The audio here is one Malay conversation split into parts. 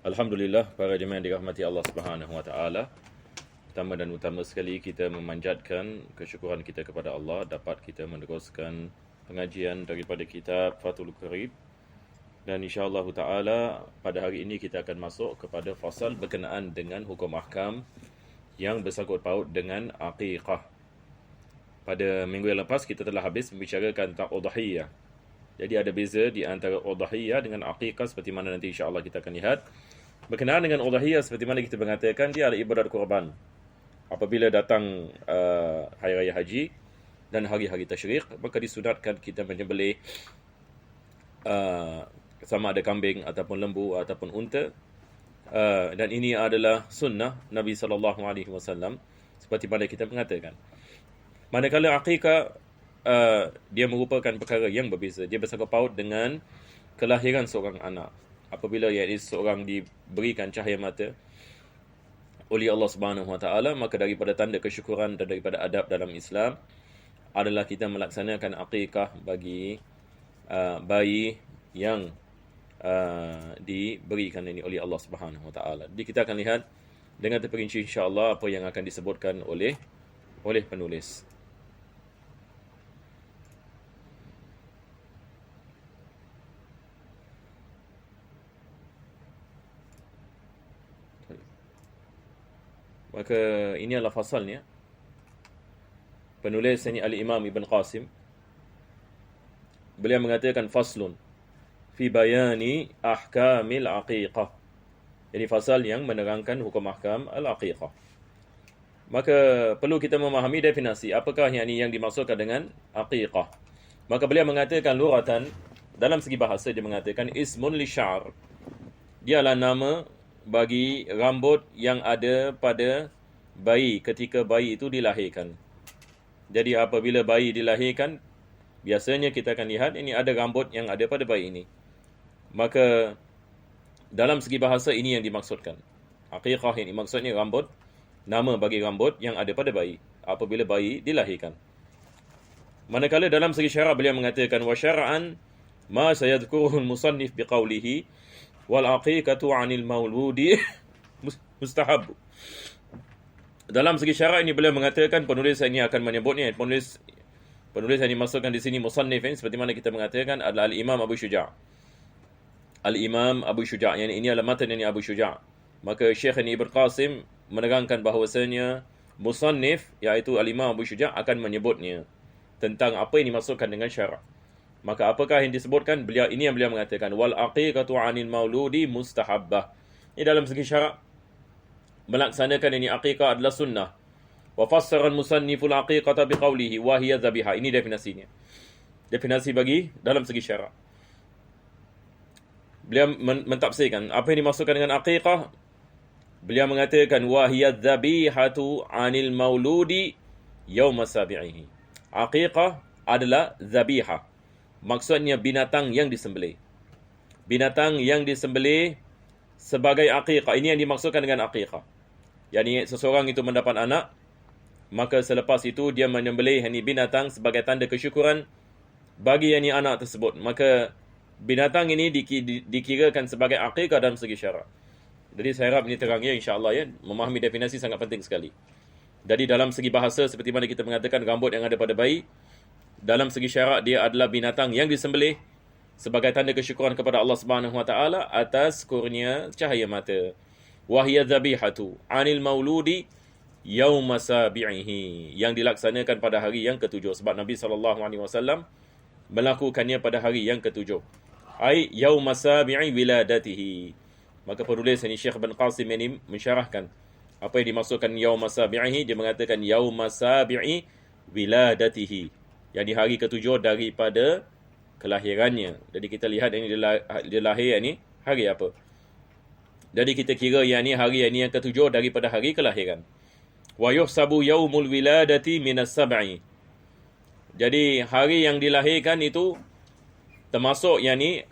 Alhamdulillah, para jemaah yang dirahmati Allah Subhanahu wa taala. Pertama dan utama sekali kita memanjatkan kesyukuran kita kepada Allah dapat kita meneruskan pengajian daripada kitab Fathul Qarib. Dan insya-Allah taala pada hari ini kita akan masuk kepada fasal berkenaan dengan hukum ahkam yang bersangkut paut dengan aqiqah. Pada minggu yang lepas kita telah habis membicarakan tentang udhiyah. Jadi ada beza di antara udhiyah dengan aqiqah seperti mana nanti insya-Allah kita akan lihat. Berkenaan dengan udhiyah seperti mana kita mengatakan dia adalah ibadat kurban. Apabila datang hari raya haji dan hari-hari tasyrik, maka disunatkan kita menyembelih sama ada kambing ataupun lembu ataupun unta. Dan ini adalah sunnah Nabi SAW seperti mana kita mengatakan. Manakala aqiqah dia merupakan perkara yang berbeza. Dia bersangkut paut dengan kelahiran seorang anak. Apabila seorang diberikan cahaya mata oleh Allah Subhanahu wa taala, maka daripada tanda kesyukuran dan daripada adab dalam Islam adalah kita melaksanakan aqiqah bagi bayi yang diberikan ini oleh Allah Subhanahu wa taala. Jadi kita akan lihat dengan terperinci insya-Allah apa yang akan disebutkan oleh penulis. Maka ini adalah fasalnya. Penulis ini Al-Imam Ibn Qasim. Beliau mengatakan faslun fi bayani ahkamil aqiqah. Jadi fasal yang menerangkan hukum ahkam al-aqiqah. Maka perlu kita memahami definisi apakah yang dimaksudkan dengan aqiqah. Maka beliau mengatakan luratan dalam segi bahasa dia mengatakan ismun li sya'r. Dia adalah nama bagi rambut yang ada pada bayi ketika bayi itu dilahirkan. Jadi apabila bayi dilahirkan, biasanya kita akan lihat ini ada rambut yang ada pada bayi ini. Maka dalam segi bahasa ini yang dimaksudkan. Aqiqah ini maksudnya rambut, nama bagi rambut yang ada pada bayi apabila bayi dilahirkan. Manakala dalam segi syarak beliau mengatakan wa syar'an ma sayadhkuruhu al-musannif biqaulihi wal aqiqatu 'anil mauludi mustahab. Dalam segi syarak ini beliau mengatakan penulis ini akan menyebutnya penulis yang dimaksudkan di sini musannif ini seperti mana kita mengatakan adalah Al-Imam Abu Syuja'. Al-Imam Abu Syuja', yang ini adalah matan ini Abu Syuja'. Maka Syekh Ibn Qasim menerangkan bahawasanya musannif iaitu Al-Imam Abu Syuja' akan menyebutnya tentang apa yang dimaksudkan dengan syarak. Maka apakah yang disebutkan? Ini yang beliau mengatakan wal aqiqatu 'anil mauludi mustahabbah. Ini dalam segi syarak melaksanakan ini aqiqah adalah sunnah. Wa fassara al-musanniful aqiqata biqaulihi wa hiya dhabihah. Ini definisinya. Definisi bagi dalam segi syarak. Beliau mentafsirkan apa yang dimaksudkan dengan aqiqah. Beliau mengatakan wa hiya dhabihatu 'anil mauludi yauma sabi'ihi. Aqiqah adalah dhabihah. Maksudnya binatang yang disembelih. Binatang yang disembelih sebagai aqiqah. Ini yang dimaksudkan dengan aqiqah. Yani seseorang itu mendapat anak, maka selepas itu dia menyembelih binatang sebagai tanda kesyukuran bagi anak tersebut. Maka binatang ini dikirakan sebagai aqiqah dalam segi syarak. Jadi saya harap ini terang ya insya-Allah ya. Memahami definisi sangat penting sekali. Jadi dalam segi bahasa seperti mana kita mengatakan rambut yang ada pada bayi, dalam segi syarak dia adalah binatang yang disembelih sebagai tanda kesyukuran kepada Allah Subhanahu wa taala atas kurnia cahaya mata. Wa hiya dhabihatu 'anil mauludi yauma sabi'ihi, yang dilaksanakan pada hari yang ketujuh sebab Nabi SAW melakukannya pada hari yang ketujuh. Ai yauma sabi'i wiladatihi. Maka penulis ini Syekh Ibn Qasim ini mensyarahkan apa yang dimaksudkan yauma sabi'ihi. Dia mengatakan yauma sabi'i wiladatihi, yang di hari ketujuh daripada kelahirannya. Jadi kita lihat ini dia lahir ini hari apa. Jadi kita kira yang ini hari ini yang ketujuh daripada hari kelahiran. Wa yuhsabu yaumul wiladati minas sab'i. Jadi hari yang dilahirkan itu termasuk yang ni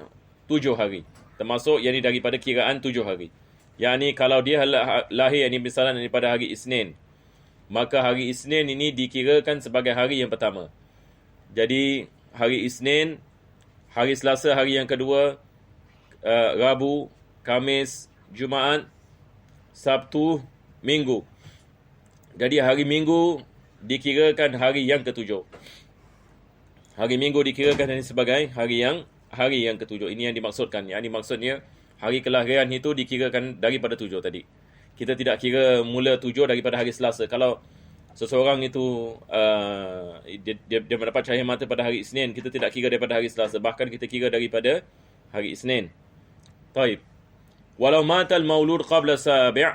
7 hari. Termasuk yang ni daripada kiraan 7 hari. Yang ni kalau dia lahir yang ni misalnya daripada hari Isnin, maka hari Isnin ini dikirakan sebagai hari yang pertama. Jadi hari Isnin, hari Selasa hari yang kedua, Rabu, Khamis, Jumaat, Sabtu, Minggu. Jadi hari Minggu dikirakan hari yang ketujuh. Hari Minggu dikirakan sebagai hari yang ketujuh. Ini yang dimaksudkan. Yang maksudnya hari kelahiran itu dikirakan daripada 7 tadi. Kita tidak kira mula 7 daripada hari Selasa. Kalau seseorang itu dia mendapat cahaya mata pada hari Isnin, kita tidak kira daripada hari Selasa. Bahkan kita kira daripada hari Isnin. Taib. Walau mata al-maulud qabla sabi'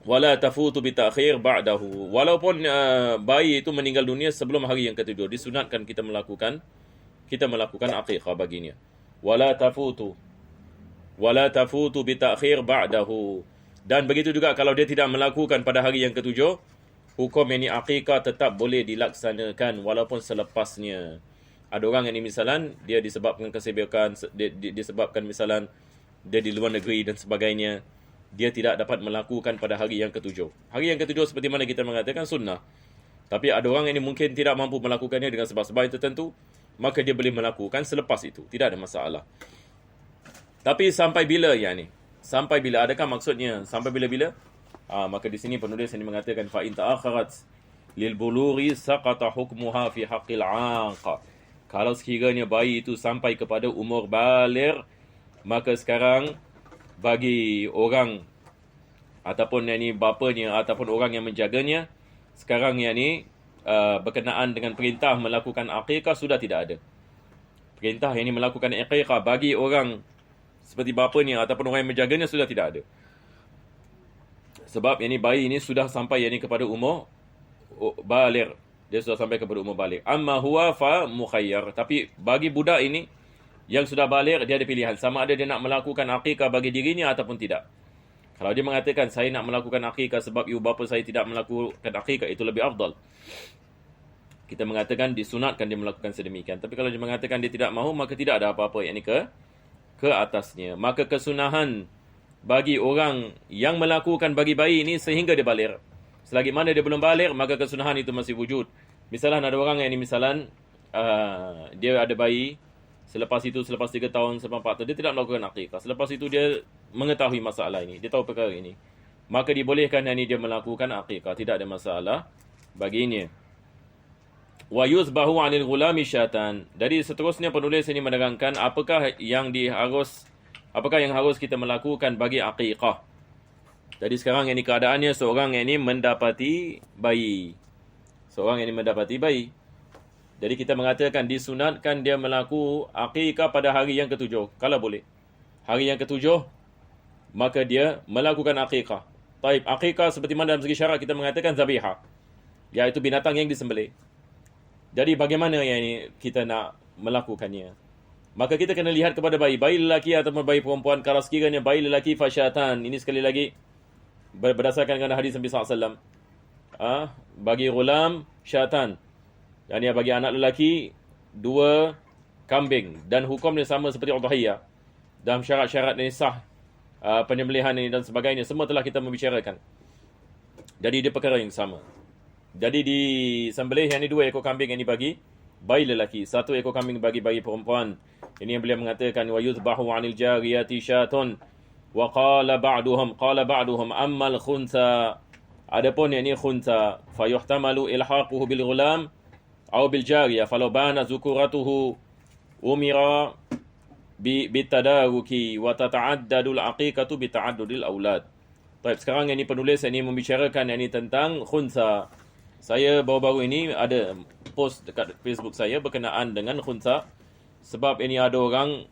wala tafutu bi ta'khir ba'dahu. Walaupun bayi itu meninggal dunia sebelum hari yang ketujuh, disunatkan kita melakukan aqiqah baginya. Wala tafutu bi ta'khir ba'dahu. Dan begitu juga kalau dia tidak melakukan pada hari yang ketujuh, hukum ini aqiqah tetap boleh dilaksanakan walaupun selepasnya. Ada orang yang misalan dia disebabkan kesibukan, disebabkan misalan dia di luar negeri dan sebagainya, dia tidak dapat melakukan pada hari yang ketujuh. Hari yang ketujuh seperti mana kita mengatakan sunnah. Tapi ada orang yang mungkin tidak mampu melakukannya dengan sebab-sebab yang tertentu, maka dia boleh melakukan selepas itu. Tidak ada masalah. Tapi sampai bila yani? Sampai bila? Adakah maksudnya sampai bila-bila? Maka di sini penulis ini mengatakan fa in ta'akharat lil bulughi saqata hukmuha fi haqqil 'aq. Kalau sekiranya bayi itu sampai kepada umur baligh, maka sekarang bagi orang ataupun yang ni bapanya ataupun orang yang menjaganya, sekarang yang ni berkenaan dengan perintah melakukan aqiqah sudah tidak ada. Perintah yang ni melakukan aqiqah bagi orang seperti bapanya ataupun orang yang menjaganya sudah tidak ada. Sebab yang ni bayi ini sudah sampai yang ni kepada umur baligh. Dia sudah sampai kepada umur baligh. Amma huwa fa mukhayyar. Tapi bagi budak ini yang sudah baligh, dia ada pilihan. Sama ada dia nak melakukan aqiqah bagi dirinya ataupun tidak. Kalau dia mengatakan, saya nak melakukan aqiqah sebab ibu bapa saya tidak melakukan aqiqah, itu lebih afdal. Kita mengatakan disunatkan dia melakukan sedemikian. Tapi kalau dia mengatakan dia tidak mahu, maka tidak ada apa-apa yang ini ke atasnya. Maka kesunahan bagi orang yang melakukan bagi bayi ini sehingga dia baligh. Selagi mana dia belum baligh, maka kesunahan itu masih wujud. Misalan ada orang yang ini misalan dia ada bayi, selepas 3 tahun, selepas 4 tahun, dia tidak melakukan aqiqah. Selepas itu dia mengetahui masalah ini, dia tahu perkara ini. Maka dibolehkan ini dia melakukan aqiqah, tidak ada masalah baginya. Wa yuzbahu 'anil ghulami syatan. Dari seterusnya penulis ini menerangkan apakah yang harus kita melakukan bagi aqiqah. Jadi sekarang ini keadaannya seorang yang ini mendapati bayi. Jadi kita mengatakan disunatkan dia melakukan aqiqah pada hari yang ketujuh. Kalau boleh. Hari yang ketujuh, maka dia melakukan aqiqah. Taib, aqiqah seperti mana dalam segi syarak kita mengatakan zabihah. Iaitu binatang yang disembelih. Jadi bagaimana yang ini kita nak melakukannya? Maka kita kena lihat kepada bayi. Bayi lelaki ataupun bayi perempuan. Kalau sekiranya bayi lelaki fasyatan. Ini sekali lagi berdasarkan dengan hadis Nabi SAW. Bagi ghulam syatan. Yani bagi anak lelaki 2 kambing dan hukumnya sama seperti udhiyah. Dalam syarat-syarat yang sah penyembelihan ini dan sebagainya semua telah kita membicarakan. Jadi dia perkara yang sama. Jadi disembelih yang ni 2 ekor kambing yang dibagi bayi lelaki, 1 ekor kambing bagi bayi perempuan. Ini yang beliau mengatakan wa yuzbahu 'anil jariyati syatun wa qala ba'duhum amma al-khuntha. Adapun yang ni khuntha fayuhtamalu ilhaquhu bil ghulam أو بالجارية فلو بان ذكورته أمر بالتدارك وتتعدد العقيقة بتعدد الأولاد. Baik, sekarang ini penulis ini membicarakan ini tentang khunsa. Saya baru-baru ini ada post dekat Facebook saya berkenaan dengan khunsa. Sebab ini ada orang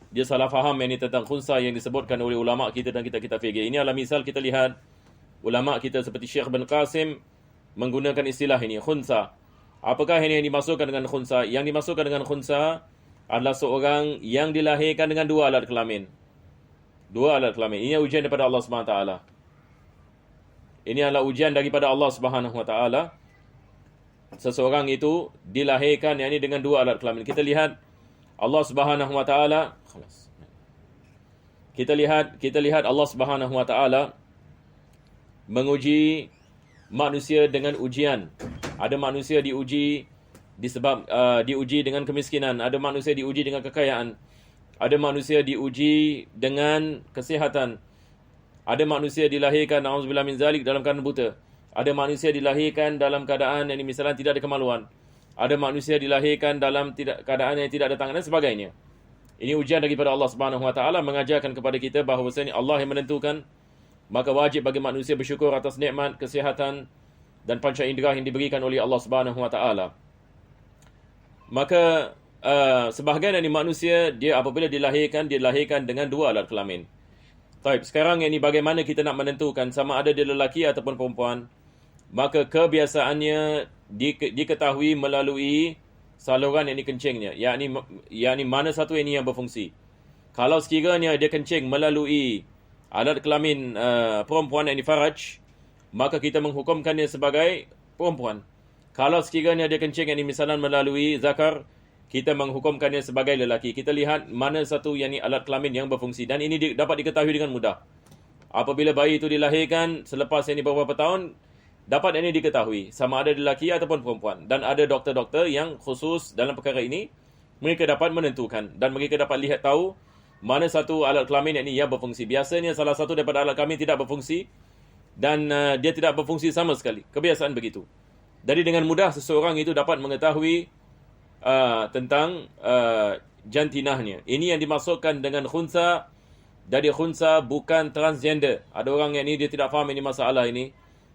dia salah faham ini tentang khunsa yang disebutkan oleh ulama kita dan kita fikir. Ini adalah misal kita lihat ulama kita seperti Syekh bin Qasim menggunakan istilah ini khunsa. Apakah ini yang dimasukkan dengan khunsa? Yang dimasukkan dengan khunsa adalah seorang yang dilahirkan dengan 2 alat kelamin. 2 alat kelamin. Ini ujian daripada Allah SWT. Ini adalah ujian daripada Allah SWT. Seseorang itu dilahirkan yang ini dengan 2 alat kelamin. Kita lihat Allah SWT. Kita lihat Allah SWT menguji manusia dengan ujian. Ada manusia diuji diuji dengan kemiskinan, ada manusia diuji dengan kekayaan. ada manusia diuji dengan kesihatan. Ada manusia dilahirkan, na'udzubillah min zalik, dalam keadaan buta. Ada manusia dilahirkan dalam keadaan yang misalnya tidak ada kemaluan. Ada manusia dilahirkan dalam keadaan yang tidak ada tangan dan sebagainya. Ini ujian daripada Allah Subhanahu Wa Taala mengajarkan kepada kita bahawasanya Allah yang menentukan, maka wajib bagi manusia bersyukur atas nikmat kesihatan dan panca indera yang diberikan oleh Allah Subhanahu Wa Taala. Maka sebahagian dari manusia, dia apabila dilahirkan dengan dua alat kelamin. Baik, sekarang ini bagaimana kita nak menentukan sama ada dia lelaki ataupun perempuan? Maka kebiasaannya diketahui melalui saluran yang dikencingnya, yakni mana satu ini yang berfungsi. Kalau sekiranya dia kencing melalui alat kelamin perempuan, yakni faraj, maka kita menghukumkannya sebagai perempuan. Kalau sekiranya dia kencing, yakni misalnya melalui zakar, kita menghukumkannya sebagai lelaki. Kita lihat mana satu yakni alat kelamin yang berfungsi, dan ini dapat diketahui dengan mudah. Apabila bayi itu dilahirkan selepas ini beberapa tahun, dapat ini diketahui sama ada lelaki ataupun perempuan. Dan ada doktor-doktor yang khusus dalam perkara ini. Mereka dapat menentukan dan mereka dapat lihat tahu mana satu alat kelamin yang berfungsi. Biasanya salah satu daripada alat kelamin tidak berfungsi dan dia tidak berfungsi sama sekali. Kebiasaan begitu. Jadi dengan mudah seseorang itu dapat mengetahui tentang jantinahnya. Ini yang dimaksudkan dengan khunsa. Dari khunsa bukan transgender. Ada orang yang ini dia tidak faham ini masalah ini.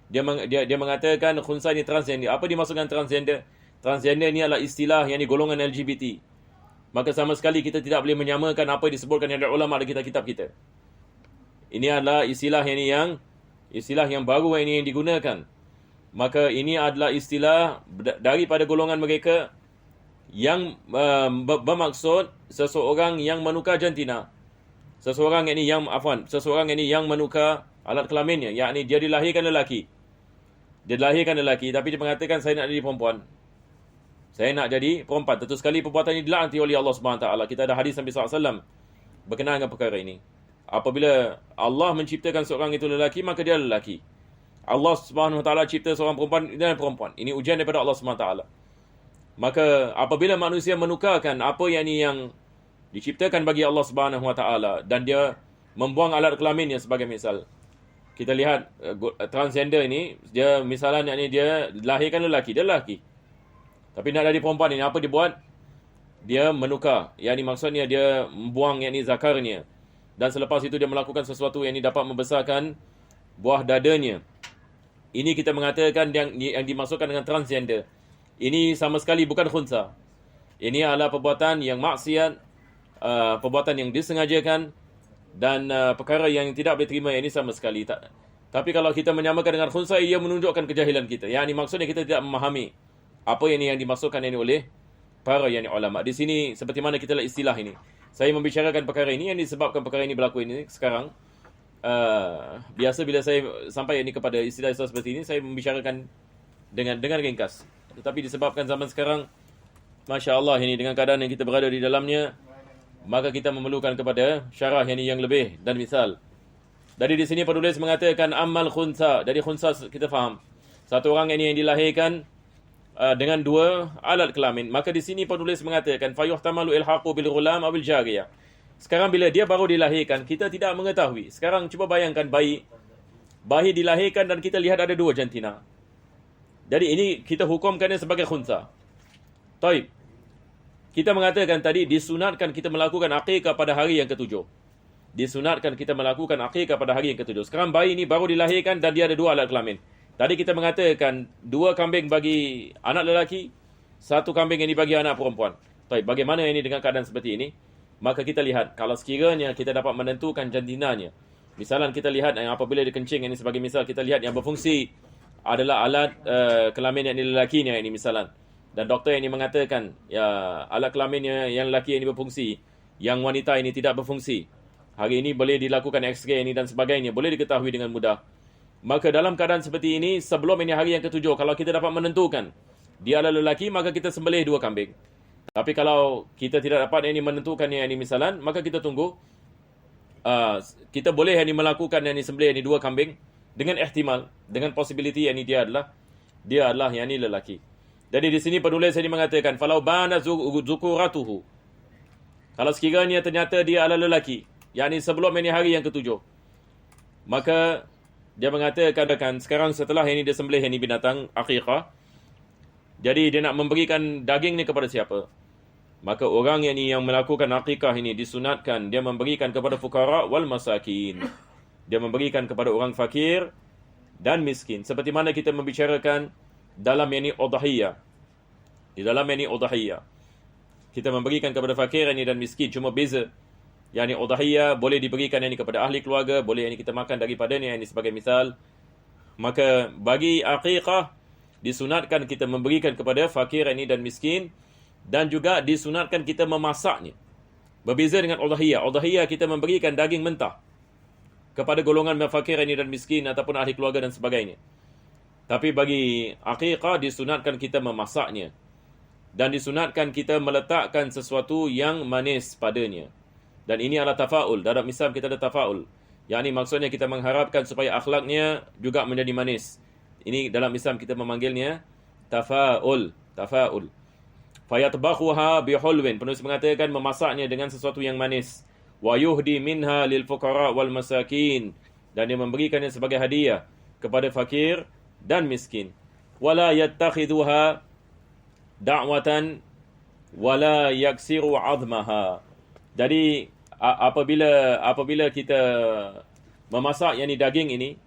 Dia mengatakan khunsa ini transgender. Apa dimaksudkan transgender? Transgender ini adalah istilah yang golongan LGBT. Maka sama sekali kita tidak boleh menyamakan apa yang disebutkan oleh ulama dalam kitab-kitab kita. Ini adalah istilah yang baru yang digunakan. Maka ini adalah istilah daripada golongan mereka yang bermaksud seseorang yang menukar jantina. Seseorang ini yang menukar alat kelaminnya, yakni dia dilahirkan lelaki. Tapi dia mengatakan saya nak jadi perempuan. Tentu sekali perbuatan ini dilaknati oleh Allah Subhanahu Wa Taala. Kita ada hadis Nabi SAW berkenaan dengan perkara ini. Apabila Allah menciptakan seorang itu lelaki, maka dia lelaki. Allah Subhanahu Wa Taala cipta seorang perempuan dan perempuan. Ini ujian daripada Allah Subhanahu Wa Taala. Maka apabila manusia menukarkan apa yang diciptakan bagi Allah Subhanahu Wa Taala dan dia membuang alat kelaminnya sebagai misal. Kita lihat transgender ini, dia misalnya dia lahirkan lelaki, dia lelaki. Tapi nak jadi perempuan ini apa dia buat? Dia menukar. Yang maksudnya dia membuang zakarnya. Dan selepas itu dia melakukan sesuatu yang dapat membesarkan buah dadanya. Ini kita mengatakan yang dimaksudkan dengan transgender. Ini sama sekali bukan khunsa. Ini adalah perbuatan yang maksiat, perbuatan yang disengajakan dan perkara yang tidak boleh terima ini sama sekali. Tapi kalau kita menyamakan dengan khunsa, ia menunjukkan kejahilan kita. Yang maksudnya kita tidak memahami apa yang dimaksudkan ini oleh para ulama. Di sini seperti mana kita lihat istilah ini. Saya membicarakan perkara ini yang disebabkan perkara ini berlaku ini sekarang. Biasa bila saya sampai ini kepada istilah-istilah seperti ini, saya membicarakan dengan ringkas. Tetapi disebabkan zaman sekarang, Masya Allah ini dengan keadaan yang kita berada di dalamnya, maka kita memerlukan kepada syarah yang lebih dan misal. Dari di sini penulis mengatakan amal khunsa. Dari khunsa kita faham. Satu orang ini yang dilahirkan dengan dua alat kelamin. Maka di sini penulis mengatakan fayuhtamalu ilhaqu bil ghulam aw bil jariyah. Sekarang bila dia baru dilahirkan, kita tidak mengetahui. Sekarang cuba bayangkan bayi dilahirkan dan kita lihat ada dua jantina. Jadi ini kita hukumkannya sebagai khunsa. Taib. Kita mengatakan tadi disunatkan kita melakukan akikah pada hari yang ketujuh. Sekarang bayi ini baru dilahirkan dan dia ada dua alat kelamin. Tadi kita mengatakan dua kambing bagi anak lelaki, satu kambing ini bagi anak perempuan. Taib. Bagaimana ini dengan keadaan seperti ini? Maka kita lihat kalau sekiranya kita dapat menentukan jantinanya. Misalnya kita lihat yang apabila dia kencing ini sebagai misal, kita lihat yang berfungsi adalah alat kelamin yang lelakinya ini misalnya. Dan doktor ini mengatakan alat kelaminnya yang lelaki ini berfungsi, yang wanita ini tidak berfungsi. Hari ini boleh dilakukan X-ray ini dan sebagainya, boleh diketahui dengan mudah. Maka dalam keadaan seperti ini, sebelum ini hari yang ketujuh, kalau kita dapat menentukan dia adalah lelaki, maka kita sembelih dua kambing. Tapi kalau kita tidak dapat ini menentukannya ini misalnya, maka kita tunggu. Kita boleh ini melakukan ini sembelih ini dua kambing dengan ihtimal, dengan possibility yang ini dia adalah yang ini lelaki. Jadi di sini penulis ini mengatakan falau bana zukuratuhu. Kalau sekiranya ternyata dia adalah lelaki, yakni sebelum ini hari yang ketujuh, maka dia mengatakan sekarang setelah ini dia sembelih ini binatang aqiqah, jadi dia nak memberikan daging ni kepada siapa? Maka orang yang melakukan aqiqah ini disunatkan dia memberikan kepada fuqara wal masakin. Dia memberikan kepada orang fakir dan miskin. Seperti mana kita membicarakan dalam ini udhiyah. Di dalam ini udhiyah, kita memberikan kepada fakir ini dan miskin, cuma beza. Yang ini udhiyah boleh diberikan ini kepada ahli keluarga, boleh ini kita makan daripadanya, ini sebagai misal. Maka bagi aqiqah disunatkan kita memberikan kepada fakir ini dan miskin, dan juga disunatkan kita memasaknya. Berbeza dengan udhiyah. Udhiyah kita memberikan daging mentah kepada golongan fakir ini dan miskin ataupun ahli keluarga dan sebagainya. Tapi bagi aqiqah disunatkan kita memasaknya. Dan disunatkan kita meletakkan sesuatu yang manis padanya. Dan ini adalah tafaul. Dalam Islam kita ada tafaul. Yang ini maksudnya kita mengharapkan supaya akhlaknya juga menjadi manis. Ini dalam Islam kita memanggilnya tafaul. Tafaul. Fayatbakhuha bihulwin. Penulis mengatakan memasaknya dengan sesuatu yang manis. Wa yuhdi minha lil fuqara wal masakin. Dan dia memberikannya sebagai hadiah kepada fakir dan miskin. Wala yattakhidhuha da'watan wala yaksiru 'azmaha. Jadi apabila kita memasak yakni daging ini,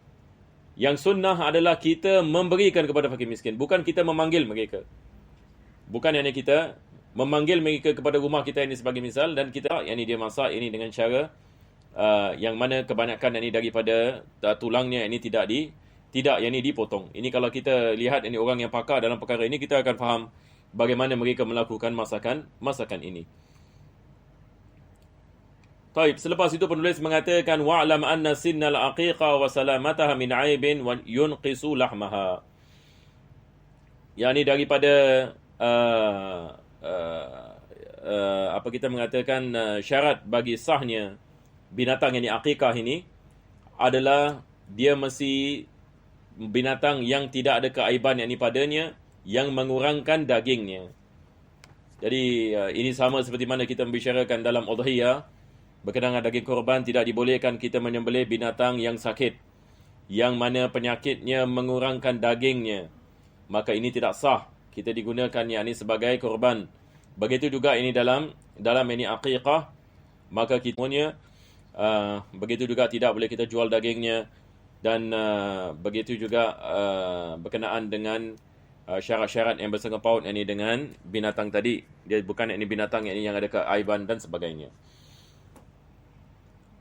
yang sunnah adalah kita memberikan kepada fakir miskin, bukan kita memanggil mereka. Bukan yakni kita memanggil mereka kepada rumah kita ini sebagai misal, dan kita yakni dia masak ini dengan cara yang mana kebanyakan yakni daripada tulangnya ini tidak yakni dipotong. Ini kalau kita lihat ini orang yang pakar dalam perkara ini, kita akan faham bagaimana mereka melakukan masakan ini. Taib, selepas itu penulis mengatakan wa'lam anna sinnal aqiqa wa salamataha min 'aibin wa yunqisu lahmaha. Yani daripada apa kita mengatakan syarat bagi sahnya binatang yang aqiqah ini adalah dia mesti binatang yang tidak ada keaiban yakni padanya, yang mengurangkan dagingnya. Jadi ini sama seperti mana kita membicarakan dalam udhiyah, berkenaan daging korban tidak dibolehkan kita menyembelih binatang yang sakit, yang mana penyakitnya mengurangkan dagingnya. Maka ini tidak sah kita digunakan yakni sebagai korban. Begitu juga ini dalam ini aqiqah, maka kita begitu juga tidak boleh kita jual dagingnya, dan begitu juga berkenaan dengan syarat-syarat yang bersangkut paut ini dengan binatang tadi. Dia bukan ini binatang ini yang ada keaiban dan sebagainya.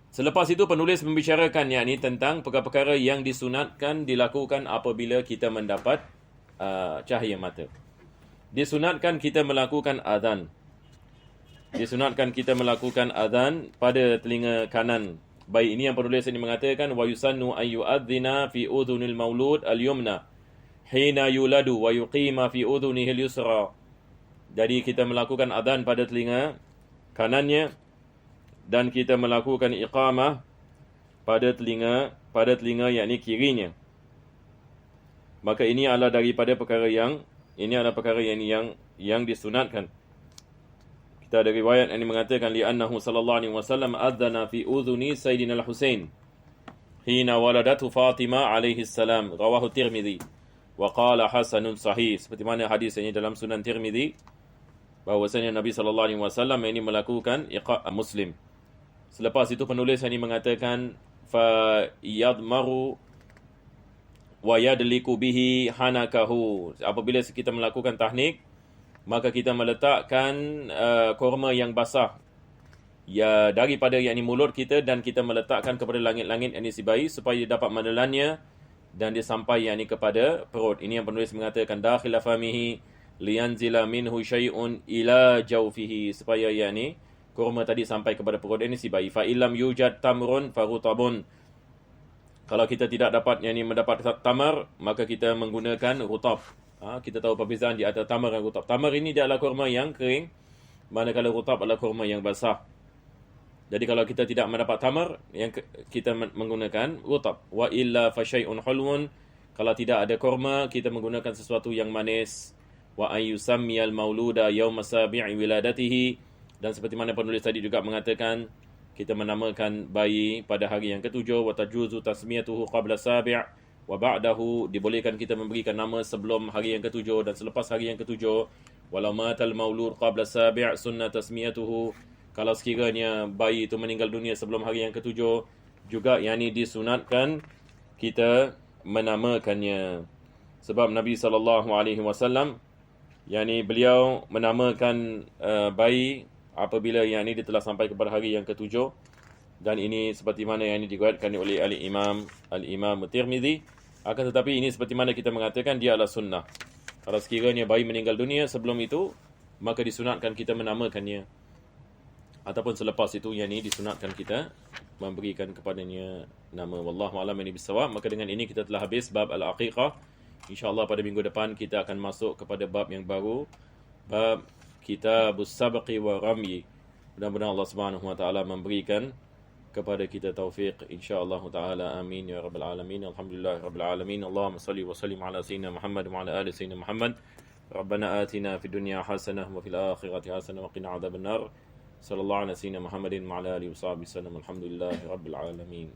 Selepas itu penulis membicarakan yakni tentang perkara-perkara yang disunatkan dilakukan apabila kita mendapat cahaya mata. Disunatkan kita melakukan azan. Disunatkan kita melakukan azan pada telinga kanan. Baik, ini yang penulis ini mengatakan wa yusannu an yu'adzina fi udhunil maulud al-yumna hina yuladu wa yuqima fi udhunihi al-yusra. Jadi kita melakukan azan pada telinga kanannya, dan kita melakukan iqamah pada telinga yakni kirinya. Maka ini adalah daripada perkara yang disunatkan. Kita ada riwayat yang mengatakan li'annahu sallallahu alaihi wasallam adzana fi udhuni sayyidina al-Husain hina waladatu Fatimah alaihi salam, rawahu Tirmizi wa qala hasanun sahih. Seperti mana hadis ini dalam Sunan Tirmizi, bahawasanya Nabi sallallahu alaihi wasallam ini melakukan Muslim. Selepas itu penulis ini mengatakan fa yadmaru wa yadliku bihi hanakahu. Apabila kita melakukan tahnik, maka kita meletakkan korma yang basah ya daripada yakni mulut kita, dan kita meletakkan kepada langit-langit yakni si bayi supaya dia dapat menelannya dan dia sampai yakni kepada perut. Ini yang penulis mengatakan dakhil famihi liyanzila minhu syai'un ila jawfihi, supaya yakni kurma tadi sampai kepada perut ini si bayi. Fa illam yujad tamrun farutabun. Kalau kita tidak dapat yakni mendapat tamar, maka kita menggunakan rutab. Kita tahu perbezaan di antara tamar dan rutab. Tamar ini dia adalah kurma yang kering, manakala rutab adalah kurma yang basah. Jadi kalau kita tidak mendapat tamar, yang kita menggunakan rutab. Wa illa fa syai'un hulwun. Kalau tidak ada kurma, kita menggunakan sesuatu yang manis. Wa ayyusammiyal mauluda yawma sabi'i wiladatihi, Dan seperti mana penulis tadi juga mengatakan, kita menamakan bayi pada hari yang ketujuh, wa tajuzu tasmiyatuhu qabla sabi' wa ba'dahu, dibolehkan kita memberikan nama sebelum hari yang ketujuh dan selepas hari yang ketujuh. Walau matal maulud qabla sabi' sunnah tasmiyatuhu, kalau sekiranya bayi itu meninggal dunia sebelum hari yang ketujuh, juga yakni disunatkan kita menamakannya. Sebab Nabi SAW, yakni beliau menamakan bayi apabila yakni dia telah sampai kepada hari yang ketujuh, dan ini seperti mana yang diriwayatkan oleh Al-Imam Tirmizi. Akan tetapi ini seperti mana kita mengatakan dia adalah sunnah. Kalau sekiranya bayi meninggal dunia sebelum itu, maka disunatkan kita menamakannya, ataupun selepas itu yakni disunatkan kita memberikan kepadanya nama. Wallahu a'lam bishawab. Maka dengan ini kita telah habis bab al-aqiqah. InsyaAllah pada minggu depan kita akan masuk kepada bab yang baru, bab kitabus sabqi wa ramyi. Mudah-mudahan Allah Subhanahu wa taala memberikan kepada kita taufik, insya-Allah taala. Amin ya rabbal alamin. Alhamdulillah rabbil alamin. Allahumma salli wa sallim ala sayyidina Muhammad wa ala ali sayyidina Muhammad. Rabbana atina fid dunya hasanah wa fil akhirati hasanah wa qina adzabannar. Sallallahu ala sayyidina Muhammadin wa ala alihi wa sahbihi wasallam. Alhamdulillah rabbil alamin.